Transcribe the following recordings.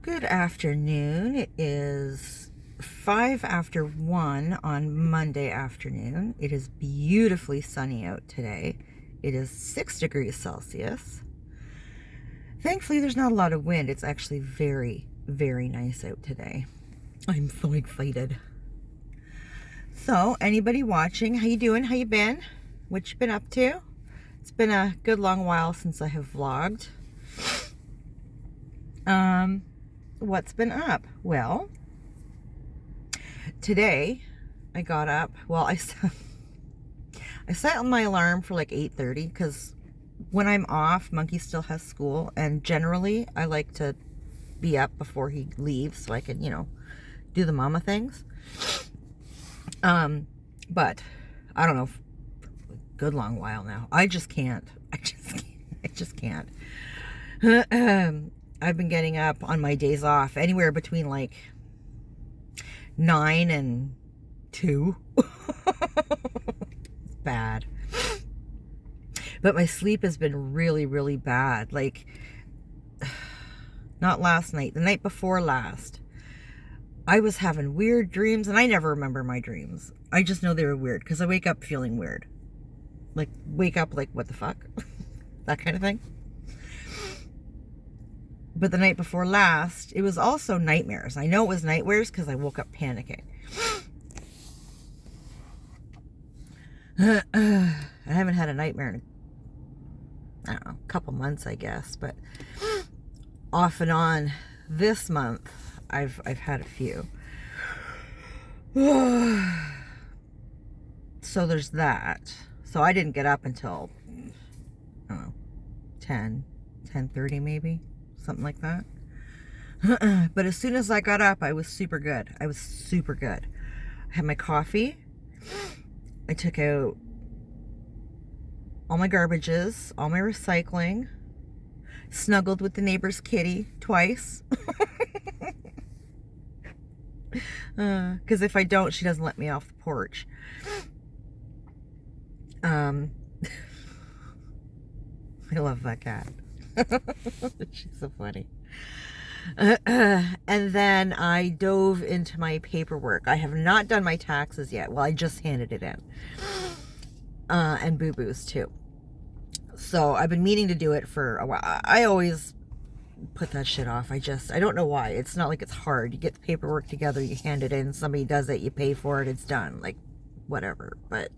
Good afternoon. It is 5 after 1 on Monday afternoon. It is beautifully sunny out today. It is 6 degrees Celsius. Thankfully, there's not a lot of wind. It's actually very, very nice out today. I'm so excited. So, anybody watching, how you doing? How you been? What you been up to? It's been a good long while since I have vlogged. What's been up? Well, today I got up. Well, I set my alarm for like 8:30 because when I'm off, Monkey still has school, and generally I like to be up before he leaves so I can, do the mama things. But I don't know, good long while now. I just can't. I just can't. I've been getting up on my days off anywhere between like 9 and 2. It's bad. But my sleep has been really, really bad. Like, not last night, the night before last, I was having weird dreams, and I never remember my dreams. I just know they were weird because I wake up feeling weird. Like, wake up like, what the fuck? That kind of thing. But the night before last, it was also nightmares. I know it was nightmares because I woke up panicking. I haven't had a nightmare in, I don't know, a couple months, I guess. But off and on this month, I've had a few. So there's that. So I didn't get up until, I don't know, 10:30 maybe. Something like that. But as soon as I got up, I was super good. I had my coffee. I took out all my garbages, all my recycling, snuggled with the neighbor's kitty twice. Because if I don't, she doesn't let me off the porch. I love that cat. She's so funny. And then I dove into my paperwork. I have not done my taxes yet. Well, I just handed it in. And boo-boos too. So I've been meaning to do it for a while. I always put that shit off. I don't know why. It's not like it's hard. You get the paperwork together, you hand it in, somebody does it, you pay for it, it's done. Like, whatever. But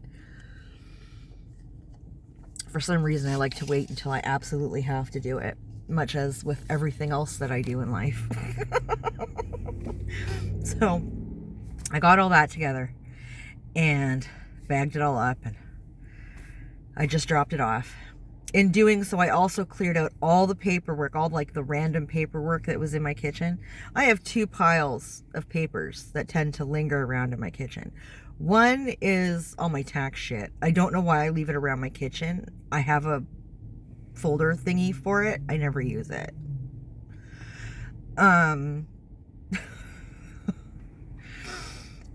for some reason, I like to wait until I absolutely have to do it, much as with everything else that I do in life. So I got all that together and bagged it all up, and I just dropped it off. In doing so, I also cleared out all the paperwork, all like the random paperwork that was in my kitchen. I have 2 piles of papers that tend to linger around in my kitchen. One is all my tax shit. I don't know why I leave it around my kitchen. I have a folder thingy for it. I never use it.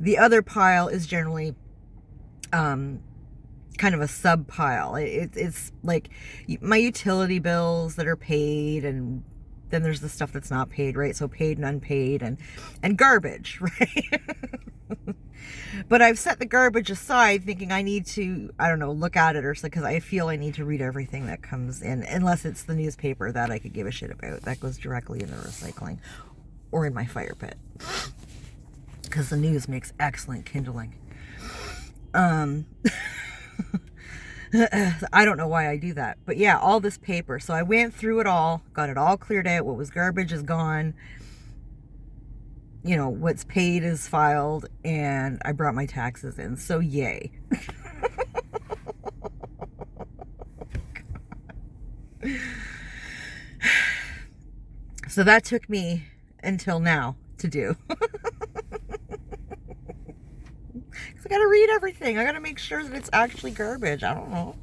The other pile is generally kind of a sub pile. It's like my utility bills that are paid, and then there's the stuff that's not paid, right? So paid and unpaid, and garbage, right? But I've set the garbage aside thinking I need to, I don't know, look at it or so, because I feel I need to read everything that comes in, unless it's the newspaper that I could give a shit about. That goes directly in the recycling or in my fire pit, because the news makes excellent kindling. I don't know why I do that, but yeah, all this paper. So I went through it all, got it all cleared out. What was garbage is gone. What's paid is filed, and I brought my taxes in. So yay. So that took me until now to do. I gotta read everything. I gotta make sure that it's actually garbage. I don't know.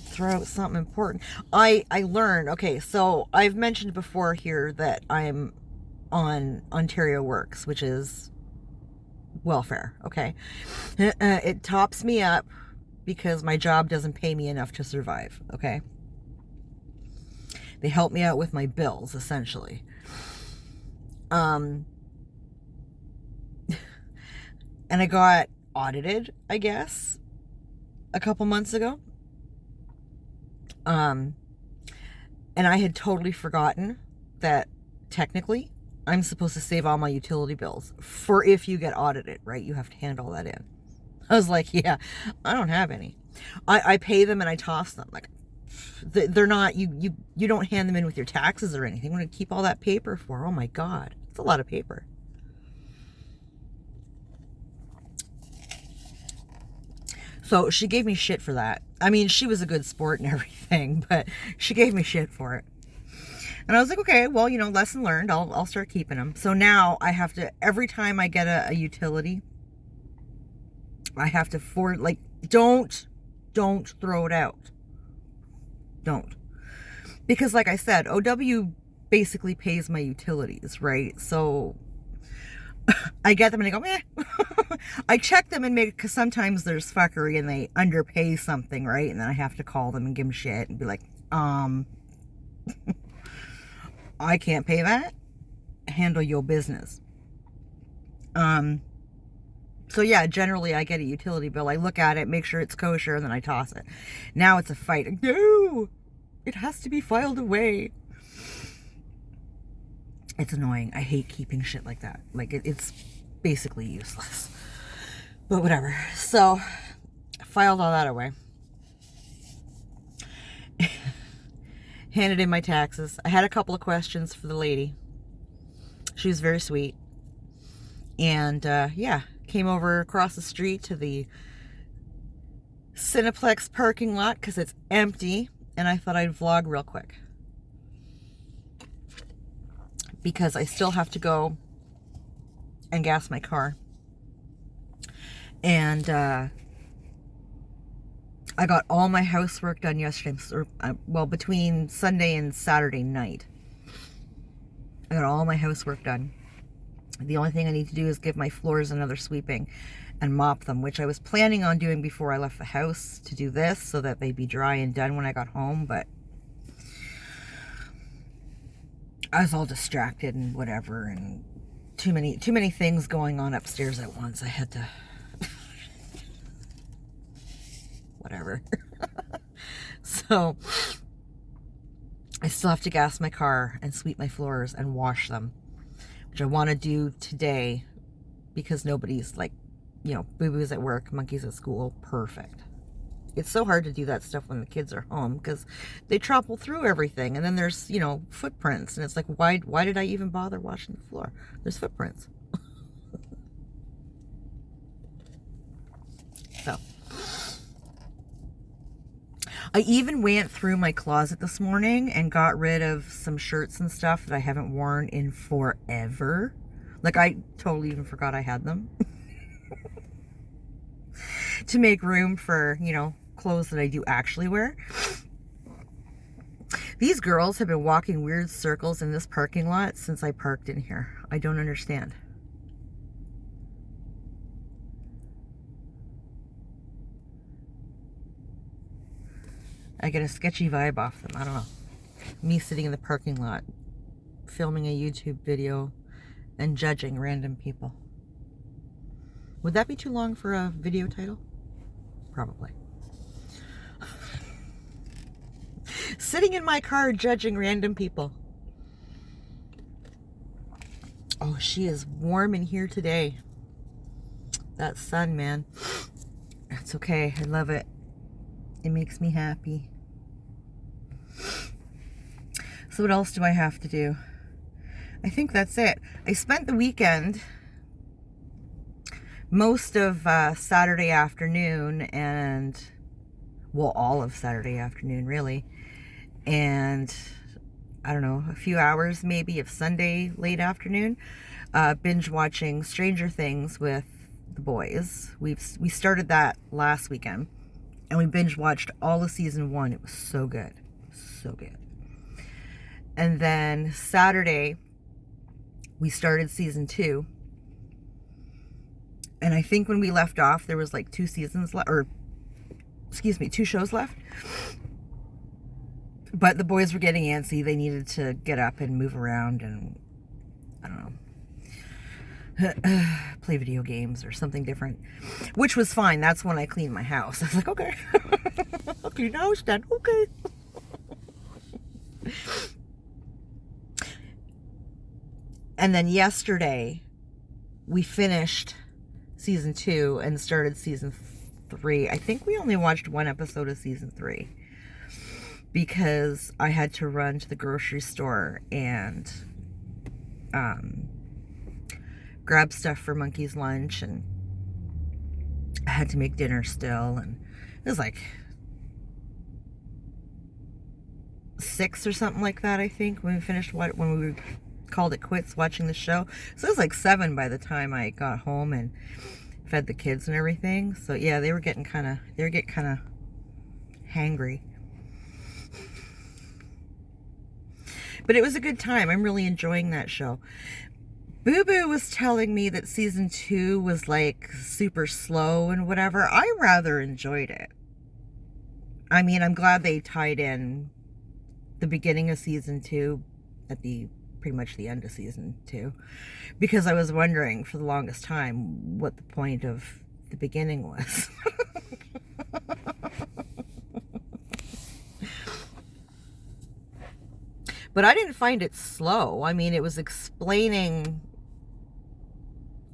Throw out something important. I learned, okay, so I've mentioned before here that I'm on Ontario Works, which is welfare, okay? It tops me up because my job doesn't pay me enough to survive, okay? They help me out with my bills, essentially. And I got audited, I guess, a couple months ago. And I had totally forgotten that technically I'm supposed to save all my utility bills for if you get audited, right? You have to hand all that in. I was like, yeah, I don't have any. I pay them and I toss them. Like, they're not, you don't hand them in with your taxes or anything. What do you keep all that paper for? Oh my God, it's a lot of paper. So she gave me shit for that. I mean, she was a good sport and everything, but she gave me shit for it. And I was like, okay, well, you know, lesson learned. I'll start keeping them. So now I have to, every time I get a utility, I have to don't throw it out. Don't. Because like I said, OW basically pays my utilities, right? So I get them and I go, meh. I check them and because sometimes there's fuckery and they underpay something, right? And then I have to call them and give them shit and be like, I can't pay that. Handle your business. So yeah, generally I get a utility bill. I look at it, make sure it's kosher, and then I toss it. Now it's a fight. No, it has to be filed away. It's annoying. I hate keeping shit like that. Like, it's basically useless. But whatever. So, I filed all that away. Handed in my taxes. I had a couple of questions for the lady. She was very sweet. And, yeah, came over across the street to the Cineplex parking lot because it's empty. And I thought I'd vlog real quick. Because I still have to go and gas my car. And I got all my housework done yesterday. Well, between Sunday and Saturday night. I got all my housework done. The only thing I need to do is give my floors another sweeping and mop them, which I was planning on doing before I left the house to do this so that they'd be dry and done when I got home, but I was all distracted and whatever, and too many things going on upstairs at once. I had to whatever. So I still have to gas my car and sweep my floors and wash them, which I want to do today because nobody's like, you know, boo-boos at work, monkeys at school. Perfect. It's so hard to do that stuff when the kids are home because they trample through everything. And then there's, you know, footprints. And it's like, why did I even bother washing the floor? There's footprints. So I even went through my closet this morning and got rid of some shirts and stuff that I haven't worn in forever. Like, I totally even forgot I had them. To make room for, you know, clothes that I do actually wear. These girls have been walking weird circles in this parking lot since I parked in here. I don't understand. I get a sketchy vibe off them. I don't know. Me sitting in the parking lot, filming a YouTube video and judging random people. Would that be too long for a video title? Probably. Sitting in my car judging random people. Oh, she is warm in here today. That sun, man. It's okay. I love it. It makes me happy. So what else do I have to do? I think that's it. I spent the weekend, most of Saturday afternoon and, well, all of Saturday afternoon, really. And, I don't know, a few hours maybe of Sunday late afternoon, binge watching Stranger Things with the boys. We started that last weekend. And we binge watched all of season 1. It was so good. So good. And then Saturday, we started season 2. And I think when we left off, there was like 2 seasons left, or excuse me, 2 shows left. But the boys were getting antsy. They needed to get up and move around and, I don't know, play video games or something different, which was fine. That's when I cleaned my house. I was like, okay, I'll clean the house then. Okay. And then yesterday, we finished season 2 and started season 3. I think we only watched one episode of season 3 because I had to run to the grocery store and grab stuff for Monkey's lunch, and I had to make dinner still, and it was like 6 or something like that, I think, when we finished when we called it quits watching the show. So it was like 7 by the time I got home and fed the kids and everything. So yeah, they were getting kind of hangry. But it was a good time. I'm really enjoying that show. Boo Boo was telling me that season 2 was like super slow and whatever. I rather enjoyed it. I mean, I'm glad they tied in the beginning of season 2 at pretty much the end of season 2, because I was wondering for the longest time what the point of the beginning was. But I didn't find it slow. I mean, it was explaining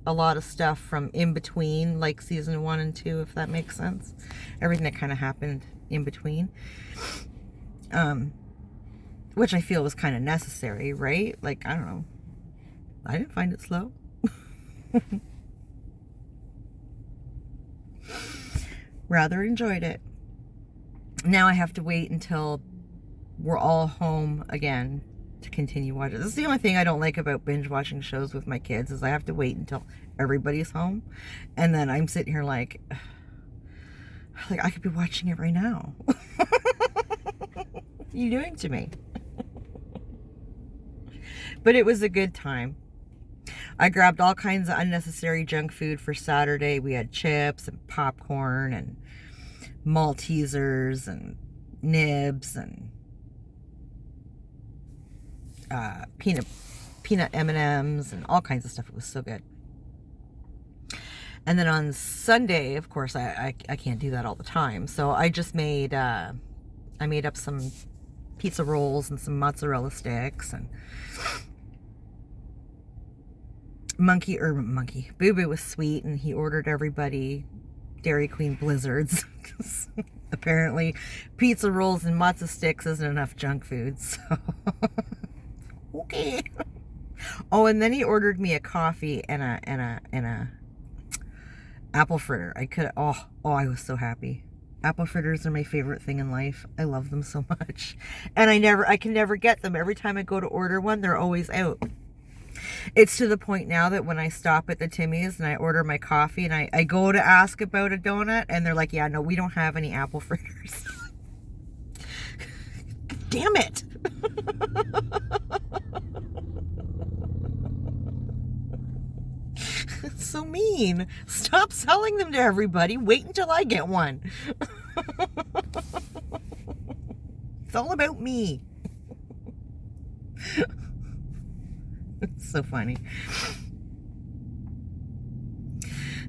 a lot of stuff from in between, like season 1 and 2, if that makes sense. Everything that kind of happened in between. Which I feel was kind of necessary, right? Like, I don't know. I didn't find it slow. Rather enjoyed it. Now I have to wait until we're all home again to continue watching. This is the only thing I don't like about binge watching shows with my kids, is I have to wait until everybody's home, and then I'm sitting here like I could be watching it right now. What are you doing to me? But it was a good time. I grabbed all kinds of unnecessary junk food for Saturday. We had chips and popcorn and Maltesers and nibs and peanut M&Ms and all kinds of stuff. It was so good. And then on Sunday, of course, I can't do that all the time, so I just made I made up some pizza rolls and some mozzarella sticks, and Boo Boo was sweet, and he ordered everybody Dairy Queen Blizzards. Apparently pizza rolls and matzo sticks isn't enough junk food, so okay. Oh, and then he ordered me a coffee and a apple fritter. I was so happy. Apple fritters are my favorite thing in life. I love them so much. And I can never get them. Every time I go to order one, they're always out. It's to the point now that when I stop at the Timmy's and I order my coffee and I go to ask about a donut, and they're like, yeah, no, we don't have any apple fritters. Damn it. It's so mean. Stop selling them to everybody. Wait until I get one. It's all about me. It's so funny.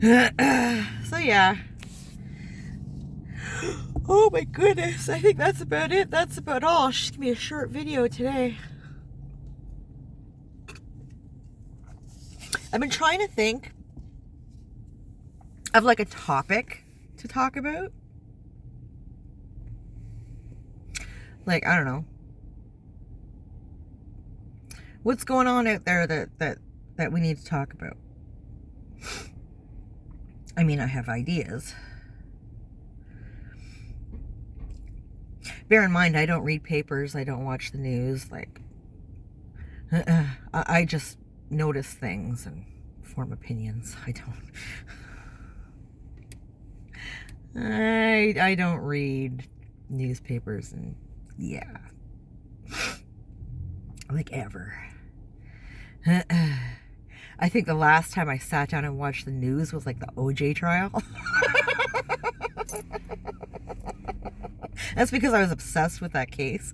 So yeah. Oh my goodness. I think that's about it. That's about all. It's just gonna be a short video today. I've been trying to think of like a topic to talk about. Like, I don't know. What's going on out there that we need to talk about? I mean, I have ideas. Bear in mind, I don't read papers. I don't watch the news. Like, I just notice things and form opinions. I don't read newspapers, and yeah, like ever. I think the last time I sat down and watched the news was like the OJ trial. That's because I was obsessed with that case.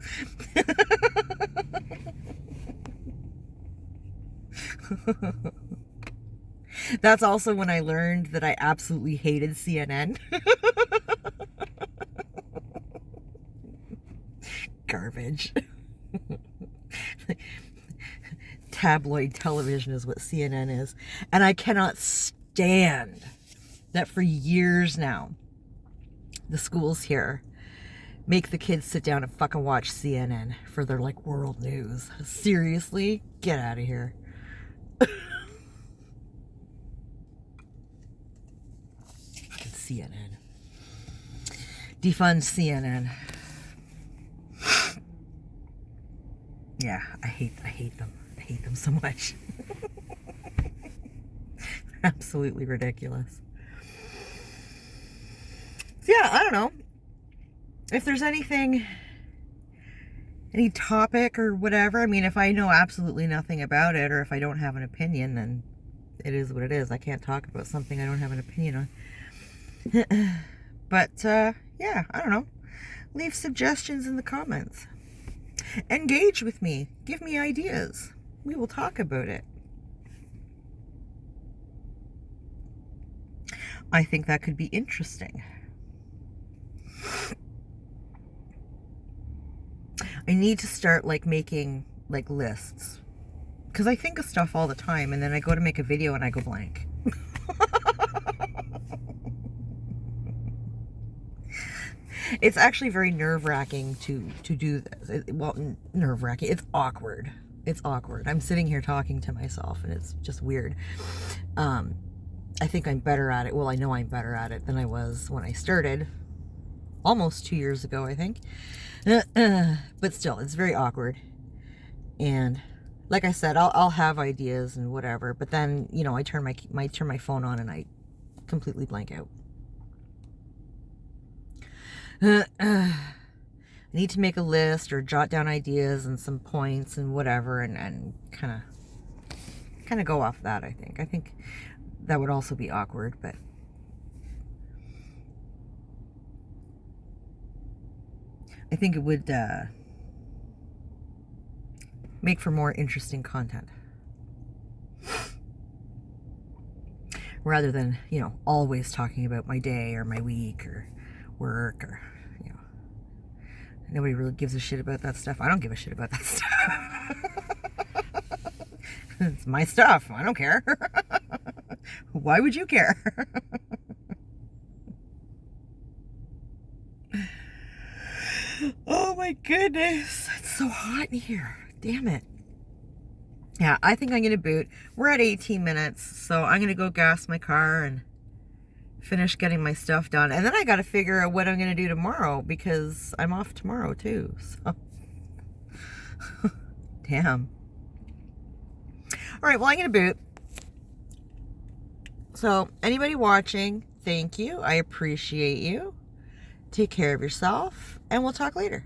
That's also when I learned that I absolutely hated CNN. Garbage. Tabloid television is what CNN is. And I cannot stand that for years now, the schools here make the kids sit down and fucking watch CNN for their like world news. Seriously? Get out of here. Fucking CNN. Defund CNN. Yeah, I hate them. I hate them so much. Absolutely ridiculous. So yeah, I don't know. If there's anything, any topic or whatever, I mean, if I know absolutely nothing about it, or if I don't have an opinion, then it is what it is. I can't talk about something I don't have an opinion on. But, yeah, I don't know. Leave suggestions in the comments. Engage with me. Give me ideas. We will talk about it. I think that could be interesting. I need to start like making like lists, because I think of stuff all the time and then I go to make a video and I go blank. It's actually very nerve-wracking to do this. Well, nerve-wracking. It's awkward. It's awkward. I'm sitting here talking to myself and it's just weird. I think I'm better at it. Well, I know I'm better at it than I was when I started almost 2 years ago, I think. But still, it's very awkward. And like I said, I'll have ideas and whatever, but then, you know, I turn my phone on and I completely blank out. I need to make a list or jot down ideas and some points and whatever, and kind of go off that. I think that would also be awkward, but I think it would make for more interesting content, rather than, you know, always talking about my day or my week or work, or, you know, nobody really gives a shit about that stuff. I don't give a shit about that stuff. It's my stuff. I don't care. Why would you care? Oh my goodness, it's so hot in here. Damn it. Yeah, I think I'm gonna boot. We're at 18 minutes, so I'm gonna go gas my car and finish getting my stuff done, and then I gotta figure out what I'm gonna do tomorrow, because I'm off tomorrow too, so damn. All right, well, I'm gonna boot. So anybody watching, thank you. I appreciate you. Take care of yourself, and we'll talk later.